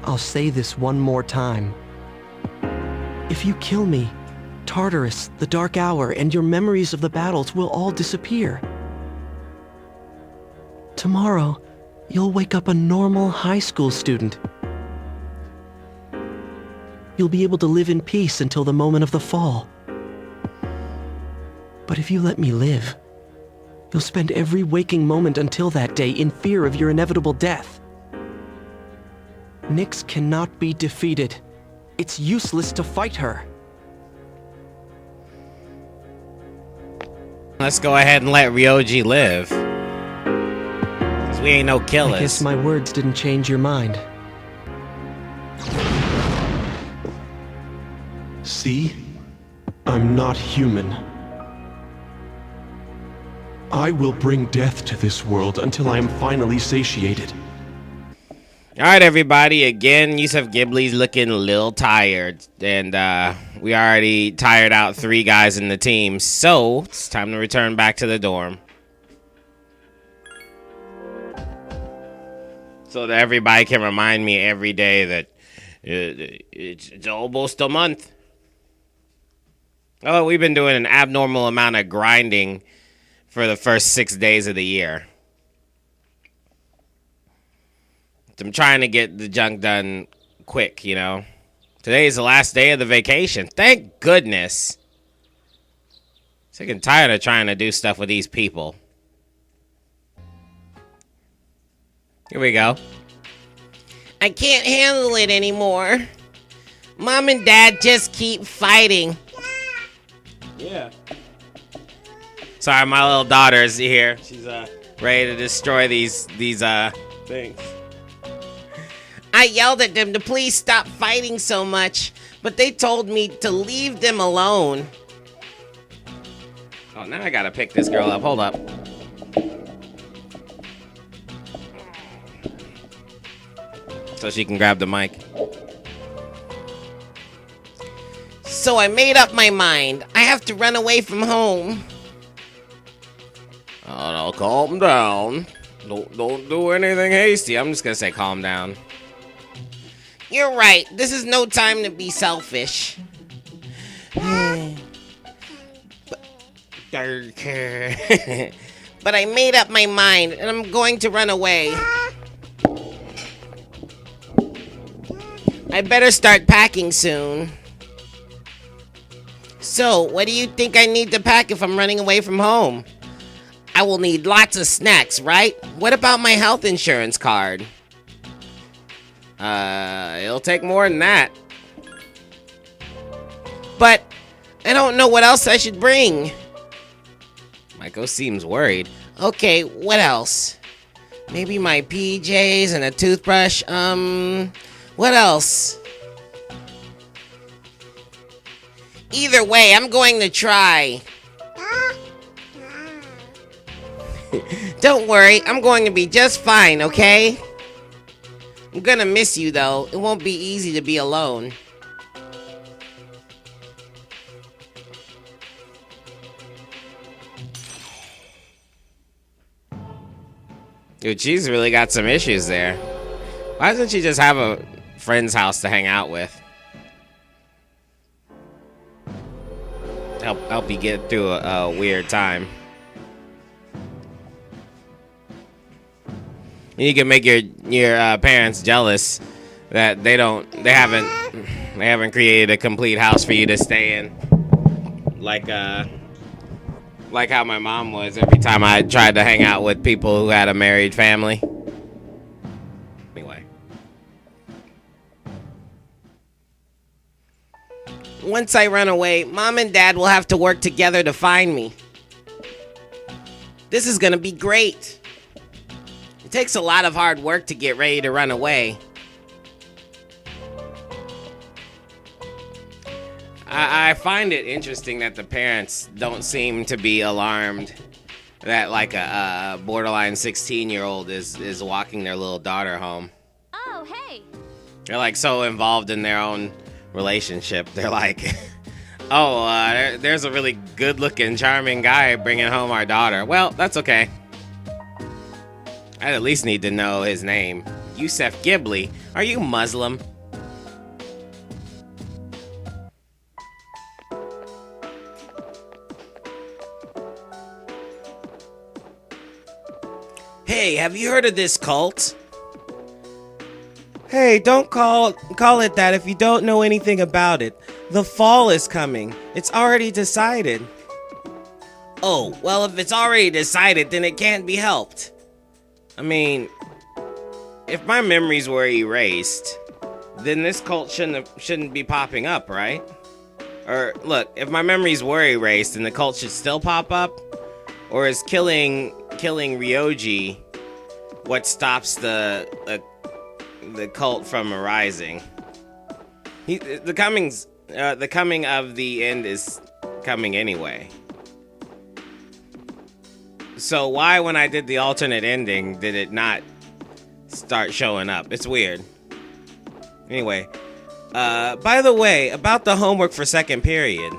I'll say this one more time. If you kill me, Tartarus, the Dark Hour, and your memories of the battles will all disappear. Tomorrow, you'll wake up a normal high school student. You'll be able to live in peace until the moment of the fall. But if you let me live, you'll spend every waking moment until that day in fear of your inevitable death. Nyx cannot be defeated. It's useless to fight her. Let's go ahead and let Ryoji live. Because we ain't no killers. I guess my words didn't change your mind. See? I'm not human. I will bring death to this world until I am finally satiated. Alright, everybody. Again, Yusuf Ghibli's looking a little tired. And we already tired out 3 guys in the team. So, it's time to return back to the dorm. So that everybody can remind me every day that it's almost a month. Oh, we've been doing an abnormal amount of grinding for the first 6 days of the year. I'm trying to get the junk done quick, you know. Today is the last day of the vacation. Thank goodness. Sick and tired of trying to do stuff with these people. Here we go. I can't handle it anymore. Mom and Dad just keep fighting. Yeah. Sorry, my little daughter's here. She's ready to destroy these things. I yelled at them to please stop fighting so much, but they told me to leave them alone. Oh, now I gotta pick this girl up. Hold up. So she can grab the mic. So I made up my mind. I have to run away from home. Oh, no, calm down. Don't do anything hasty. I'm just gonna say calm down. You're right. This is no time to be selfish. But I made up my mind, and I'm going to run away. I better start packing soon. So, what do you think I need to pack if I'm running away from home? I will need lots of snacks, right? What about my health insurance card? It'll take more than that. But I don't know what else I should bring. Michael seems worried. Okay, what else? Maybe my PJs and a toothbrush. What else? Either way, I'm going to try. Don't worry, I'm going to be just fine, okay? I'm gonna miss you, though. It won't be easy to be alone. Dude, she's really got some issues there. Why doesn't she just have a friend's house to hang out with? Help you get through a weird time. You can make your parents jealous that they haven't created a complete house for you to stay in, like how my mom was every time I tried to hang out with people who had a married family. Anyway, once I run away, Mom and Dad will have to work together to find me. This is gonna be great. It takes a lot of hard work to get ready to run away. I find it interesting that the parents don't seem to be alarmed that like a borderline 16-year-old is walking their little daughter home. Oh, hey. They're like so involved in their own relationship. They're like, there's a really good-looking, charming guy bringing home our daughter. Well, that's okay. I at least need to know his name. Yusef Ghibli. Are you Muslim? Hey, have you heard of this cult? Hey, don't call it that if you don't know anything about it. The fall is coming. It's already decided. Oh, well, if it's already decided, then it can't be helped. I mean, if my memories were erased, then this cult shouldn't be popping up, right? Or, look, if my memories were erased, then the cult should still pop up? Or is killing Ryoji what stops the cult from arising? The coming of the end is coming anyway. So why, when I did the alternate ending, did it not start showing up? It's weird. Anyway, by the way, about the homework for second period.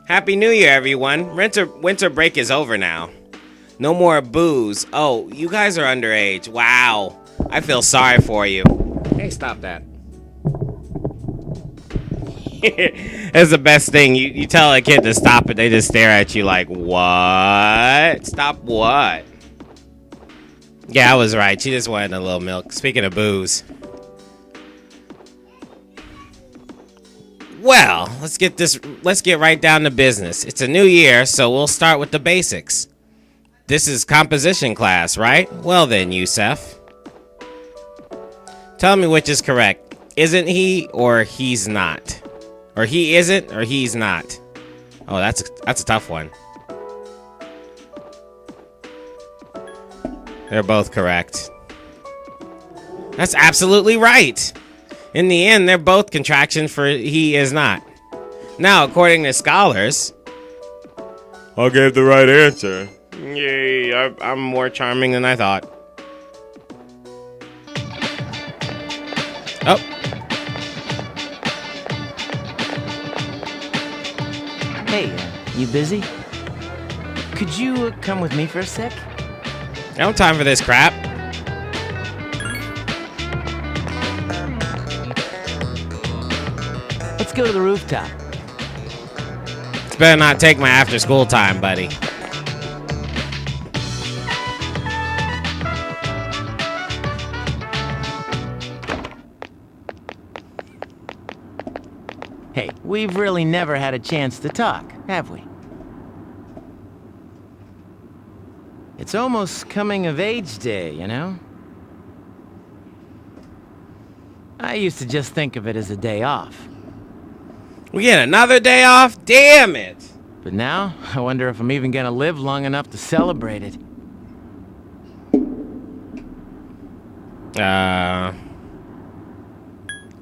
Happy New Year, everyone. Winter break is over now. No more booze. Oh, you guys are underage. Wow. I feel sorry for you. Hey, stop that. That's the best thing. You tell a kid to stop it, they just stare at you like, what? Stop what? Yeah, I was right. She just wanted a little milk. Speaking of booze. Well, let's get right down to business. It's a new year, so we'll start with the basics. This is composition class, right? Well then, Yusef. Tell me which is correct. Isn't he or he's not? Or he isn't or he's not? Oh, that's a tough one. They're both correct. That's absolutely right. In the end, they're both contractions for he is not. Now, according to scholars, I gave the right answer. Yay, I'm more charming than I thought. Oh. Hey, you busy? Could you come with me for a sec? I don't have time for this crap. Let's go to the rooftop. It's better not take my after school time, buddy. Hey, we've really never had a chance to talk, have we? It's almost coming of age day, you know? I used to just think of it as a day off. We get another day off? Damn it! But now, I wonder if I'm even gonna live long enough to celebrate it.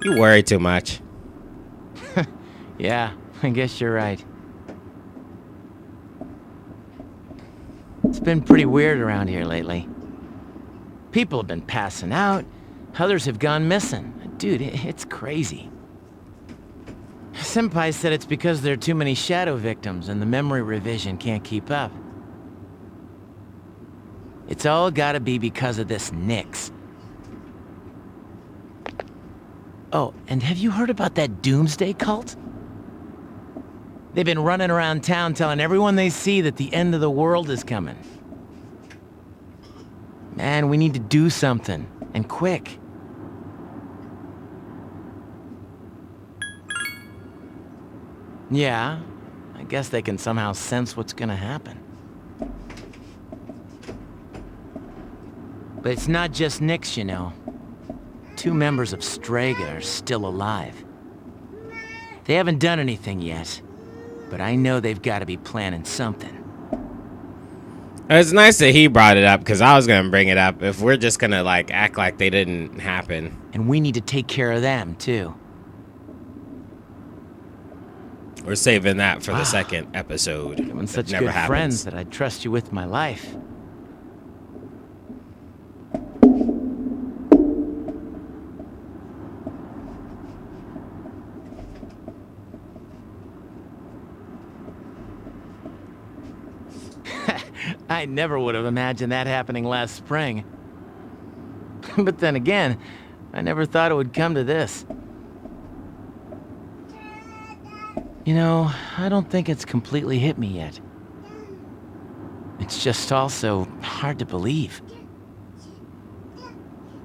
You worry too much. Yeah, I guess you're right. It's been pretty weird around here lately. People have been passing out, others have gone missing. Dude, it's crazy. Senpai said it's because there are too many shadow victims and the memory revision can't keep up. It's all gotta be because of this Nyx. Oh, and have you heard about that Doomsday cult? They've been running around town telling everyone they see that the end of the world is coming. Man, we need to do something, and quick. Yeah, I guess they can somehow sense what's gonna happen. But it's not just Nyx, you know. 2 members of STREGA are still alive. They haven't done anything yet, but I know they've got to be planning something. It's nice that he brought it up, because I was going to bring it up if we're just going to, like, act like they didn't happen. And we need to take care of them, too. We're saving that for the second episode. Given such never good happens. friends that I'd trust you with my life. I never would have imagined that happening last spring. But then again, I never thought it would come to this. You know, I don't think it's completely hit me yet. It's just also hard to believe.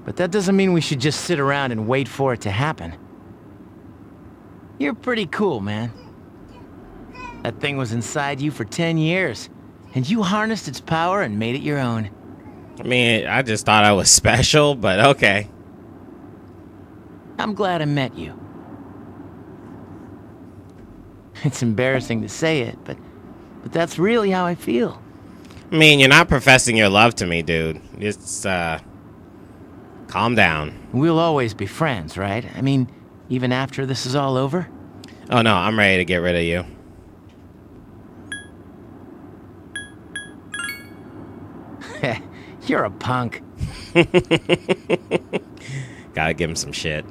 But that doesn't mean we should just sit around and wait for it to happen. You're pretty cool, man. That thing was inside you for 10 years, and you harnessed its power and made it your own. I mean, I just thought I was special, but okay. I'm glad I met you. It's embarrassing to say it, but that's really how I feel. I mean, you're not professing your love to me, dude. Just, calm down. We'll always be friends, right? I mean, even after this is all over? Oh no, I'm ready to get rid of you. You're a punk. Gotta give him some shit.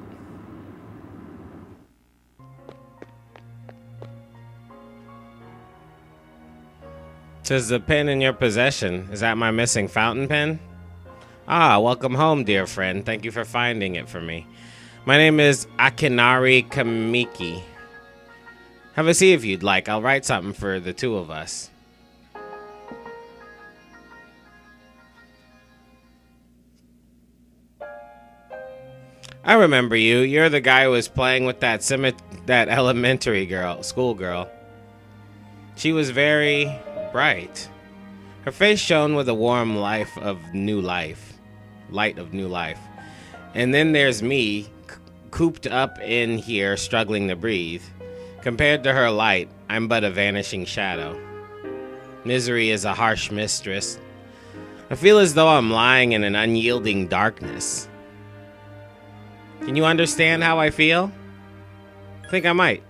Says the pen in your possession. Is that my missing fountain pen? Ah, welcome home, dear friend. Thank you for finding it for me. My name is Akinari Kamiki. Have a seat if you'd like. I'll write something for the two of us. I remember you. You're the guy who was playing with that elementary schoolgirl. She was very bright. Her face shone with a warm light of new life. And then there's me, cooped up in here, struggling to breathe. Compared to her light, I'm but a vanishing shadow. Misery is a harsh mistress. I feel as though I'm lying in an unyielding darkness. Can you understand how I feel? I think I might.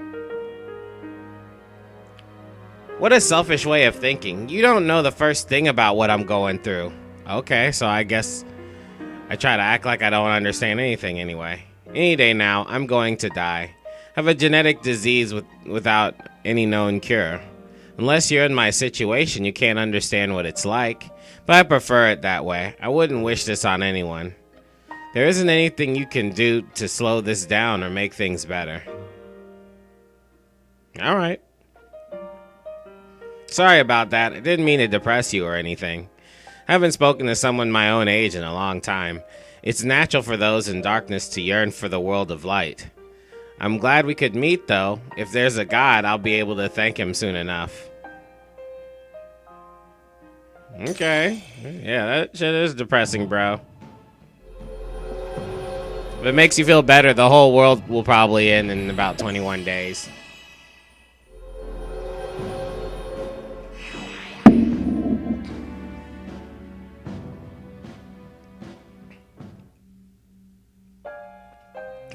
What a selfish way of thinking. You don't know the first thing about what I'm going through. Okay, so I guess I try to act like I don't understand anything anyway. Any day now, I'm going to die. Have a genetic disease without any known cure. Unless you're in my situation, you can't understand what it's like. But I prefer it that way. I wouldn't wish this on anyone. There isn't anything you can do to slow this down or make things better. Alright. Sorry about that. I didn't mean to depress you or anything. I haven't spoken to someone my own age in a long time. It's natural for those in darkness to yearn for the world of light. I'm glad we could meet, though. If there's a God, I'll be able to thank him soon enough. Okay. Yeah, that shit is depressing, bro. If it makes you feel better, the whole world will probably end in about 21 days.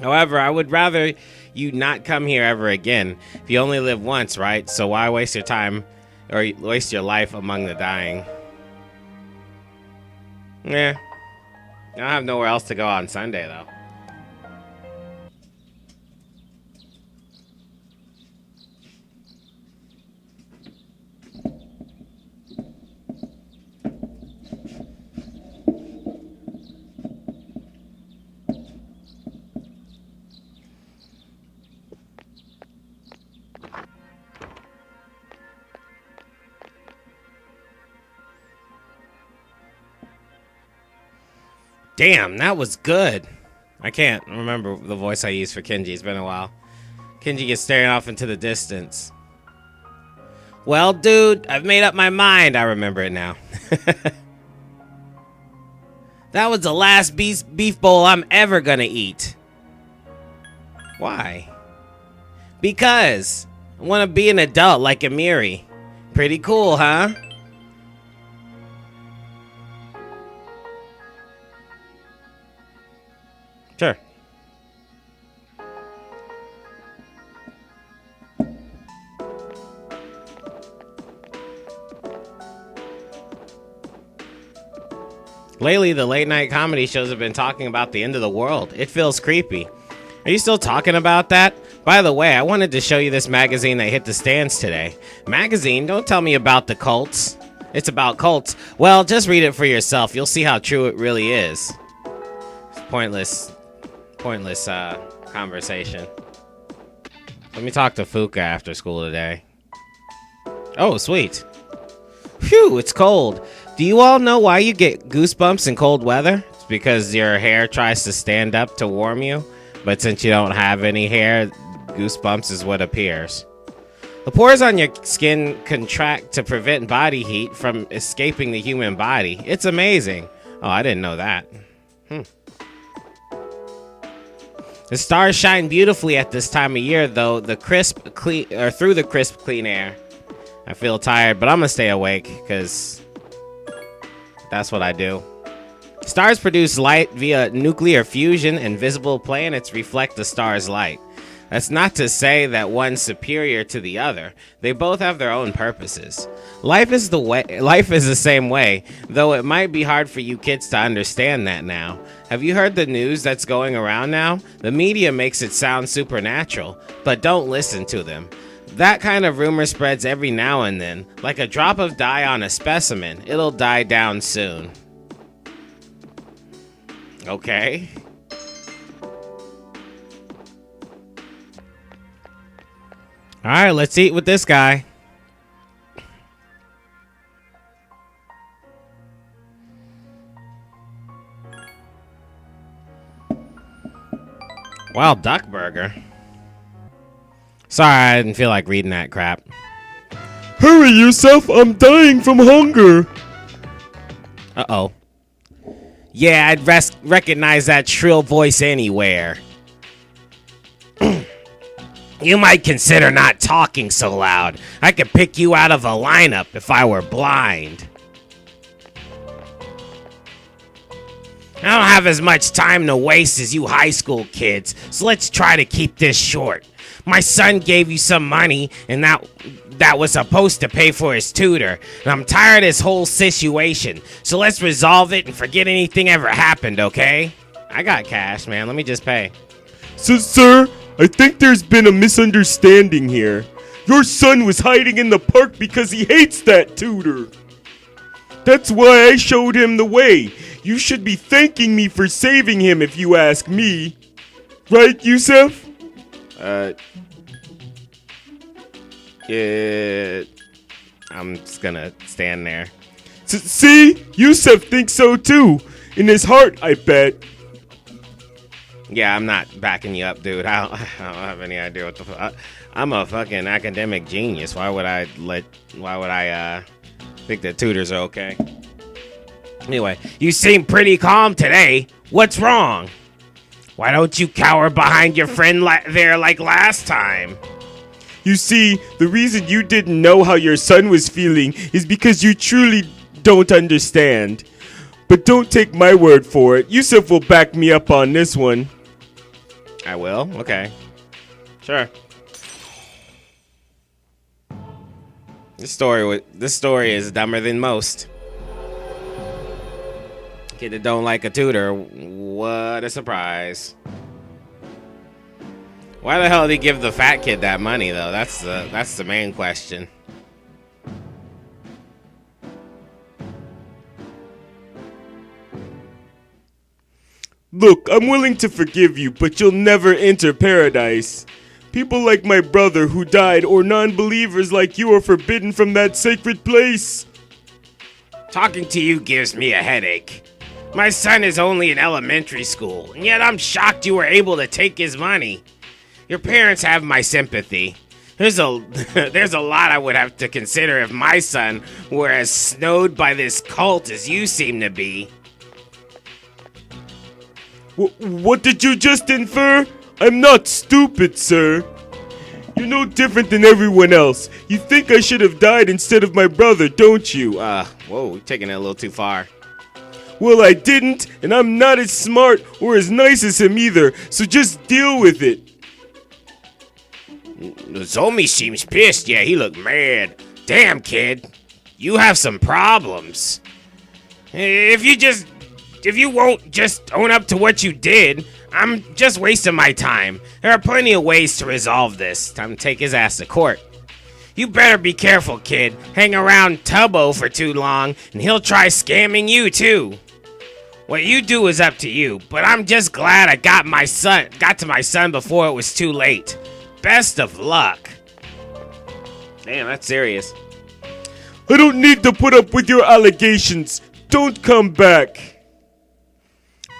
However, I would rather you not come here ever again. If you only live once, right? So why waste your time or waste your life among the dying? Yeah. I don't have nowhere else to go on Sunday, though. Damn, that was good. I can't remember the voice I used for Kenji. It's been a while. Kenji gets staring off into the distance. Well, dude, I've made up my mind. I remember it now. That was the last beef bowl I'm ever gonna eat. Why? Because I want to be an adult like Amiri. Pretty cool, huh? Sure. Lately, the late-night comedy shows have been talking about the end of the world. It feels creepy. Are you still talking about that? By the way, I wanted to show you this magazine that hit the stands today. Magazine? Don't tell me about the cults. It's about cults. Well, just read it for yourself. You'll see how true it really is. It's pointless conversation. Let me talk to Fuka after school today. Oh, sweet. Phew, it's cold. Do you all know why you get goosebumps in cold weather? It's because your hair tries to stand up to warm you, but since you don't have any hair, goosebumps is what appears. The pores on your skin contract to prevent body heat from escaping the human body. It's amazing. Oh, I didn't know that. The stars shine beautifully at this time of year, though through the crisp, clean air. I feel tired, but I'm gonna stay awake, because that's what I do. Stars produce light via nuclear fusion, and visible planets reflect the star's light. That's not to say that one's superior to the other. They both have their own purposes. Life is the same way, though it might be hard for you kids to understand that now. Have you heard the news that's going around now? The media makes it sound supernatural, but don't listen to them. That kind of rumor spreads every now and then, like a drop of dye on a specimen. It'll die down soon. Okay. Alright, let's eat with this guy. Wild duck burger. Sorry, I didn't feel like reading that crap. Hurry, Yusuf! I'm dying from hunger! Uh-oh. Yeah, I'd recognize that shrill voice anywhere. You might consider not talking so loud. I could pick you out of a lineup if I were blind. I don't have as much time to waste as you high school kids, so let's try to keep this short. My son gave you some money, and that was supposed to pay for his tutor, and I'm tired of this whole situation, so let's resolve it and forget anything ever happened, okay? I got cash, man. Let me just pay. So, sir, I think there's been a misunderstanding here. Your son was hiding in the park because he hates that tutor. That's why I showed him the way. You should be thanking me for saving him if you ask me. Right, Yusuf? Yeah. I'm just gonna stand there. See? Yusuf thinks so too. In his heart, I bet. Yeah, I'm not backing you up, dude. I don't have any idea what the fuck. I'm a fucking academic genius. Why would I think that tutors are okay? Anyway, you seem pretty calm today. What's wrong? Why don't you cower behind your friend there like last time? You see, the reason you didn't know how your son was feeling is because you truly don't understand. But don't take my word for it. Yusuf will back me up on this one. I will? Okay. Sure. This story is dumber than most. Kid that don't like a tutor. What a surprise. Why the hell did he give the fat kid that money, though? That's the main question. Look, I'm willing to forgive you, but you'll never enter paradise. People like my brother who died or non-believers like you are forbidden from that sacred place. Talking to you gives me a headache. My son is only in elementary school, and yet I'm shocked you were able to take his money. Your parents have my sympathy. There's a lot I would have to consider if my son were as snowed by this cult as you seem to be. What did you just infer? I'm not stupid, sir. You're no different than everyone else. You think I should have died instead of my brother, don't you? Whoa, you're taking it a little too far. Well, I didn't, and I'm not as smart or as nice as him either, so just deal with it. Zomi seems pissed. Yeah, he looked mad. Damn, kid. You have some problems. If you won't just own up to what you did, I'm just wasting my time. There are plenty of ways to resolve this. Time to take his ass to court. You better be careful, kid. Hang around Tubbo for too long, and he'll try scamming you too. What you do is up to you, but I'm just glad I got to my son before it was too late. Best of luck. Damn, that's serious. I don't need to put up with your allegations. Don't come back.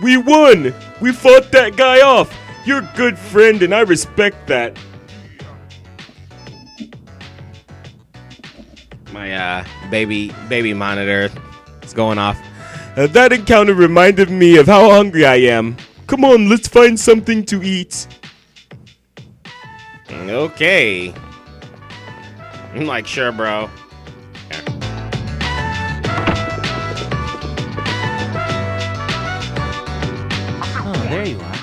We won. We fought that guy off. You're a good friend, and I respect that. My baby monitor is going off. That encounter reminded me of how hungry I am. Come on, let's find something to eat. Okay. I'm like, sure, bro. Oh, there you are.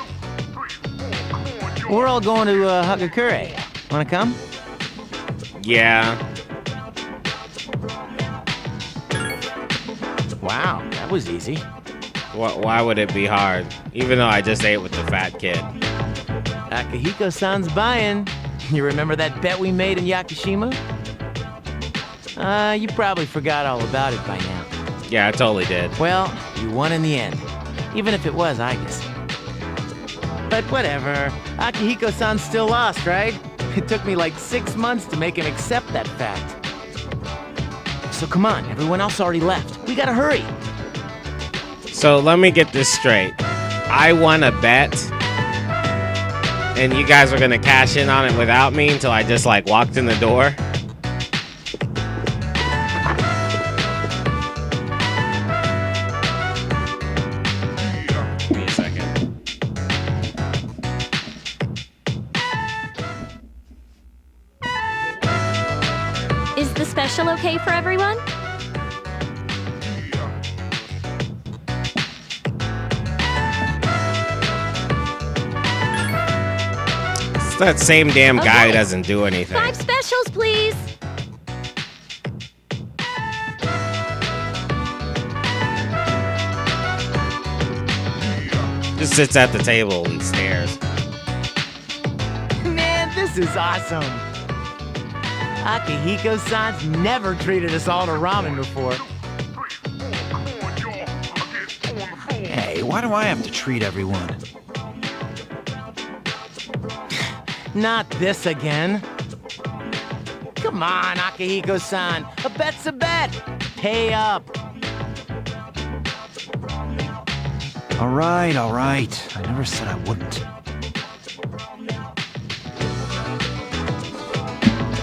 We're all going to Hakakure. Wanna come? Yeah. Wow, that was easy. Why would it be hard? Even though I just ate with the fat kid. Akihiko-san's buying. You remember that bet we made in Yakushima? You probably forgot all about it by now. Yeah, I totally did. Well, you won in the end. Even if it was Aigis. But whatever. Akihiko-san still lost, right? It took me like 6 months to make him accept that fact. So come on, everyone else already left. We gotta hurry. So let me get this straight. I won a bet, and you guys were gonna cash in on it without me until I just like walked in the door? Give me a second. Is the special okay for everyone? It's that same damn guy who Okay. doesn't do anything. 5 specials, please. Just sits at the table and stares. Man, this is awesome. Akihiko-san's never treated us all to ramen before. Hey, why do I have to treat everyone? Not this again. Come on, Akihiko-san. A bet's a bet. Pay up. All right. I never said I wouldn't.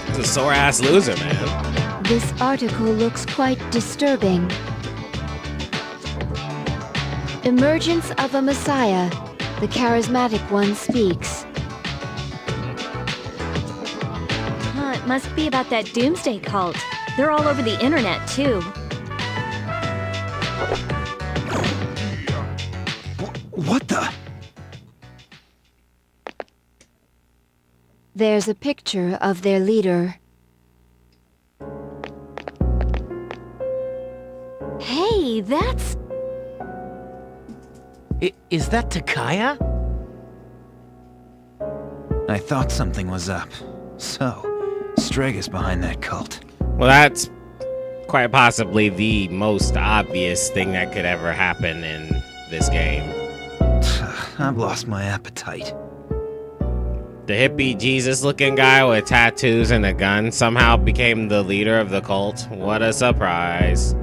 He's a sore ass loser, man. This article looks quite disturbing. Emergence of a Messiah. The charismatic one speaks. It must be about that doomsday cult. They're all over the internet, too. What the? There's a picture of their leader. Hey, that's... Is that Takaya? I thought something was up. So, STREGA's behind that cult. Well, that's quite possibly the most obvious thing that could ever happen in this game. I've lost my appetite. The hippie Jesus-looking guy with tattoos and a gun somehow became the leader of the cult. What a surprise.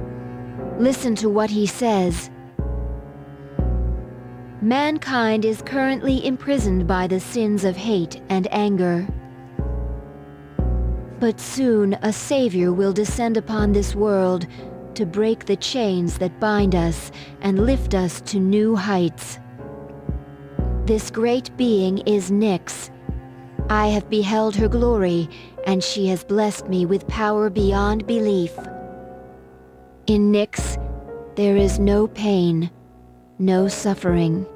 Listen to what he says. Mankind is currently imprisoned by the sins of hate and anger. But soon a savior will descend upon this world to break the chains that bind us and lift us to new heights. This great being is Nyx. I have beheld her glory, and she has blessed me with power beyond belief. In Nyx, there is no pain, no suffering.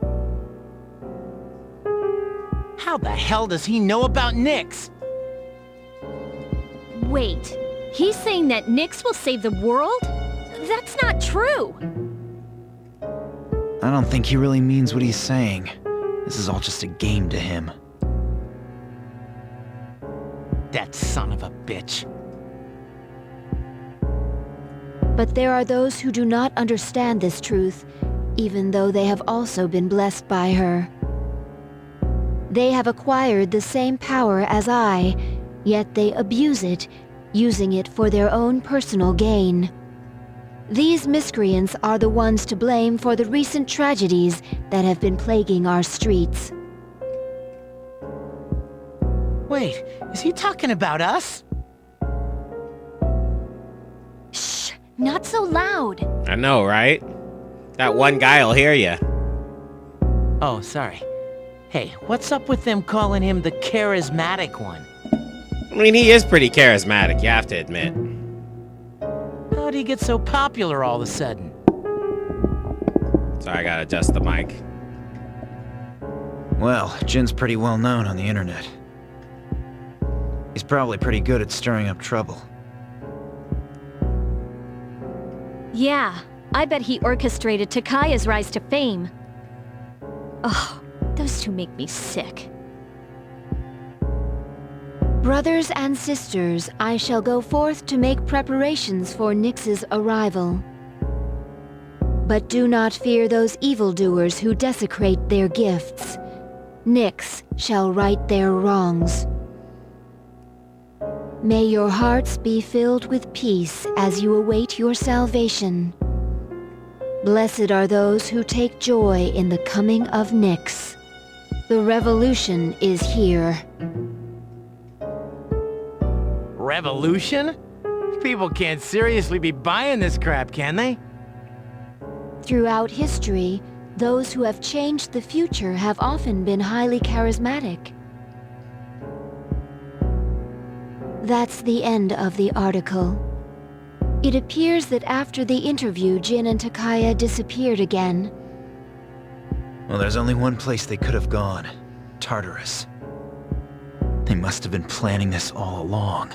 How the hell does he know about Nyx? Wait, he's saying that Nyx will save the world? That's not true. I don't think he really means what he's saying. This is all just a game to him. That son of a bitch. But there are those who do not understand this truth, even though they have also been blessed by her. They have acquired the same power as I, yet they abuse it, using it for their own personal gain. These miscreants are the ones to blame for the recent tragedies that have been plaguing our streets. Wait, is he talking about us? Shh, not so loud. I know, right? That one guy'll hear you. Oh, sorry. Hey, what's up with them calling him the charismatic one? I mean, he is pretty charismatic, you have to admit. How'd he get so popular all of a sudden? Sorry, I gotta adjust the mic. Well, Jin's pretty well known on the internet. He's probably pretty good at stirring up trouble. Yeah, I bet he orchestrated Takaya's rise to fame. Ugh, those two make me sick. Brothers and sisters, I shall go forth to make preparations for Nyx's arrival. But do not fear those evildoers who desecrate their gifts. Nyx shall right their wrongs. May your hearts be filled with peace as you await your salvation. Blessed are those who take joy in the coming of Nyx. The revolution is here. Revolution? People can't seriously be buying this crap, can they? Throughout history, those who have changed the future have often been highly charismatic. That's the end of the article. It appears that after the interview, Jin and Takaya disappeared again. Well, there's only one place they could have gone. Tartarus. They must have been planning this all along.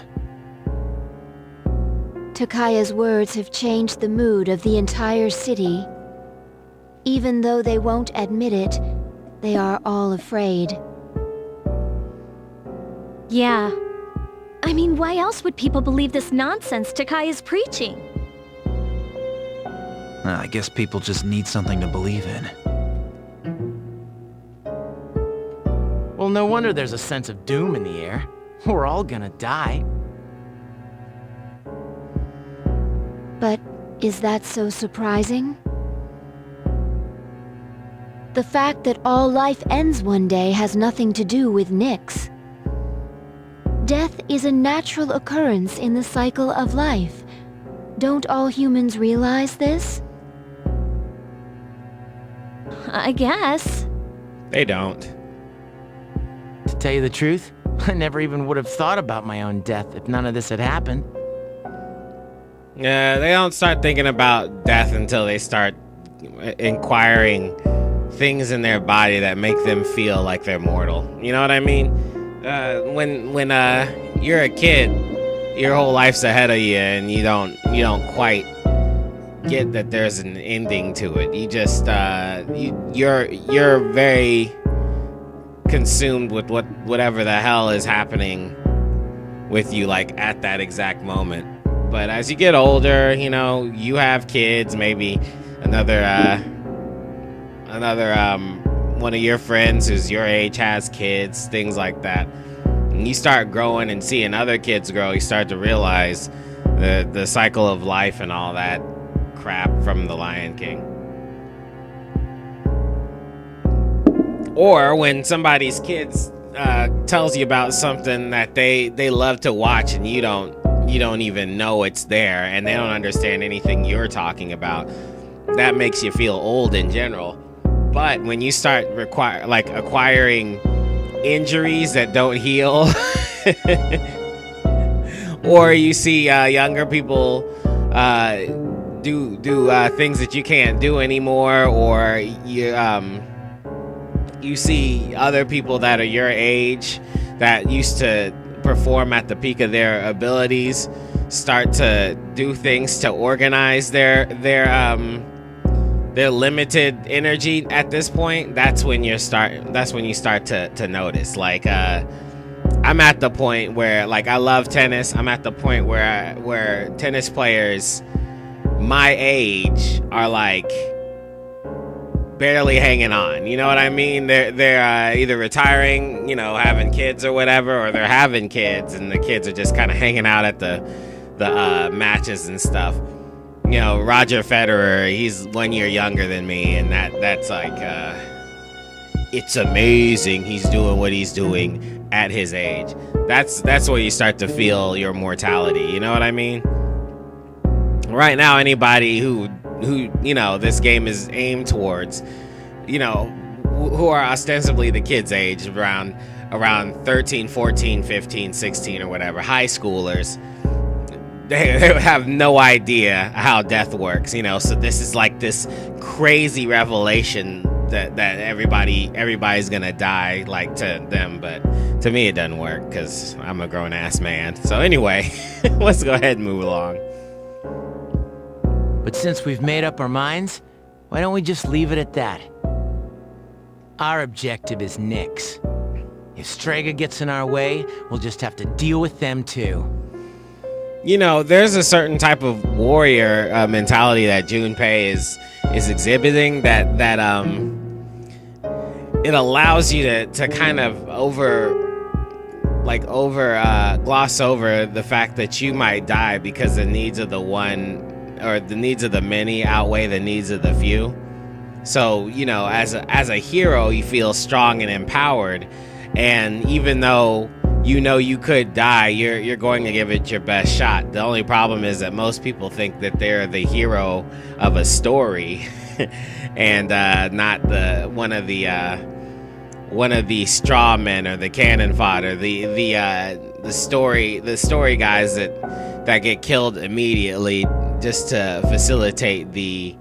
Takaya's words have changed the mood of the entire city. Even though they won't admit it, they are all afraid. Yeah. I mean, why else would people believe this nonsense Takaya's preaching? I guess people just need something to believe in. Well, no wonder there's a sense of doom in the air. We're all gonna die. But is that so surprising? The fact that all life ends one day has nothing to do with Nyx. Death is a natural occurrence in the cycle of life. Don't all humans realize this? I guess. They don't. To tell you the truth, I never even would have thought about my own death if none of this had happened. Yeah, they don't start thinking about death until they start inquiring things in their body that make them feel like they're mortal. You know what I mean? When you're a kid, your whole life's ahead of you, and you don't quite get that there's an ending to it. You just you're very consumed with whatever the hell is happening with you, like at that exact moment. But as you get older, you know, you have kids, maybe another one of your friends who's your age has kids, things like that. And you start growing and seeing other kids grow, you start to realize the cycle of life and all that crap from The Lion King. Or when somebody's kids tells you about something that they love to watch and you don't even know it's there, and they don't understand anything you're talking about, that makes you feel old in general. But when you start acquiring injuries that don't heal, or you see younger people do things that you can't do anymore, or you see other people that are your age that used to perform at the peak of their abilities start to do things to organize their limited energy at this point, that's when you start to notice. Like I'm at the point where, like, I love tennis. I'm at the point where tennis players my age are like barely hanging on. You know what I mean? They're either retiring, you know, having kids or whatever, or they're having kids and the kids are just kind of hanging out at the matches and stuff. You know, Roger Federer, he's 1 year younger than me, and that's like it's amazing he's doing what he's doing at his age. That's where you start to feel your mortality. You know what I mean? Right now, anybody who you know this game is aimed towards, you know, who are ostensibly the kids' age, around 13, 14, 15, 16 or whatever, high schoolers, they have no idea how death works, you know. So this is like this crazy revelation that everybody's gonna die, like, to them, but to me it doesn't work because I'm a grown-ass man. So anyway, let's go ahead and move along. But since we've made up our minds, why don't we just leave it at that? Our objective is Nyx. If Strega gets in our way, we'll just have to deal with them too. You know, there's a certain type of warrior mentality that Junpei is exhibiting that it allows you to kind of gloss over the fact that you might die because the needs of the one or the needs of the many outweigh the needs of the few. So, you know, as a hero, you feel strong and empowered, and even though you know you could die, you're going to give it your best shot. The only problem is that most people think that they're the hero of a story and not one of the straw men or the cannon fodder, the story guys that get killed immediately just to facilitate the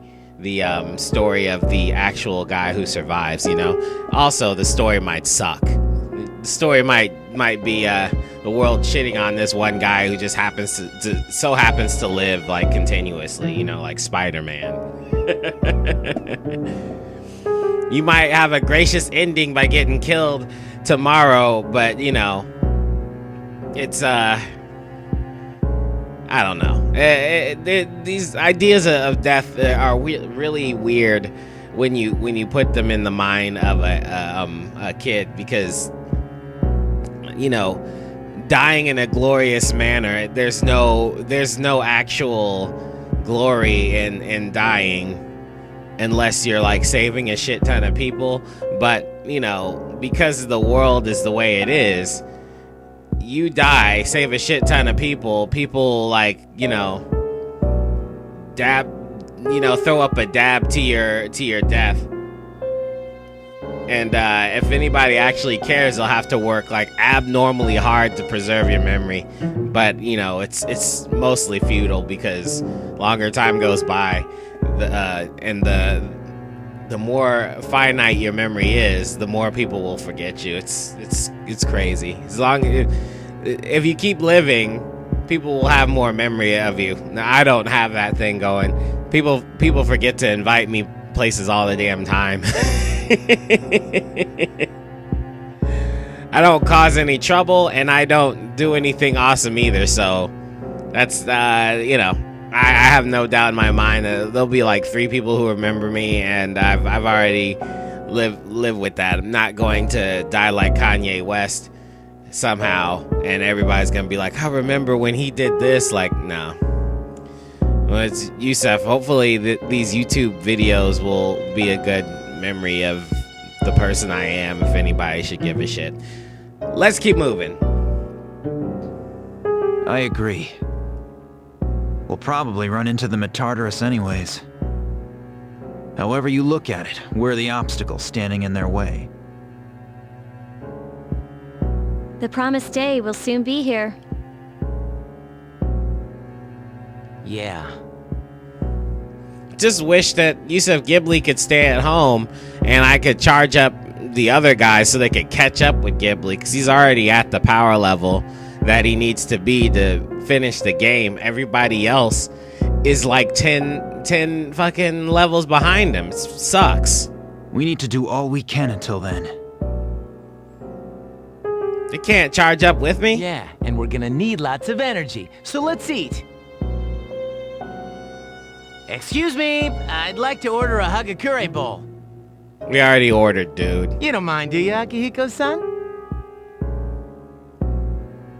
story of the actual guy who survives, you know. Also, the story might suck. The story might be the world shitting on this one guy who just happens to live like continuously, you know, like Spider-Man. You might have a gracious ending by getting killed tomorrow, but you know, it's I don't know. These ideas of death are really weird when you put them in the mind of a kid, because, you know, dying in a glorious manner, there's no actual glory in dying unless you're like saving a shit ton of people. But, you know, because the world is the way it is, you die, save a shit ton of people like, you know, dab, you know, throw up a dab to your death. And if anybody actually cares, they'll have to work like abnormally hard to preserve your memory. But, you know, it's mostly futile, because longer time goes by, the more finite your memory is, the more people will forget you. It's crazy. If you keep living, people will have more memory of you. Now, I don't have that thing going. People forget to invite me places all the damn time. I don't cause any trouble, and I don't do anything awesome either. So that's you know, I have no doubt in my mind that there'll be like 3 people who remember me, and I've already lived with that. I'm not going to die like Kanye West somehow, and everybody's gonna be like, I remember when he did this. Like, no. Well, it's Yusef. Hopefully these YouTube videos will be a good memory of the person I am, if anybody should give a shit. Let's keep moving. I agree. We'll probably run into them at Tartarus anyways. However you look at it, we're the obstacle standing in their way. The promised day will soon be here. Yeah. Just wish that Yusef Ghibli could stay at home and I could charge up the other guys so they could catch up with Ghibli, because he's already at the power level that he needs to be to finish the game. Everybody else is like 10 fucking levels behind him. It sucks. We need to do all we can until then. They can't charge up with me? Yeah, and we're gonna need lots of energy, so let's eat. Excuse me, I'd like to order a Hagakure bowl. We already ordered, dude. You don't mind, do you, Akihiko-san?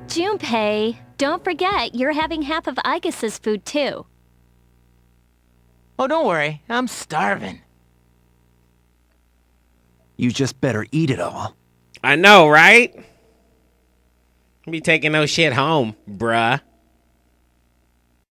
Junpei, don't forget, you're having half of Aigus's food too. Oh, don't worry, I'm starving. You just better eat it all. I know, right? Be taking no shit home, bruh.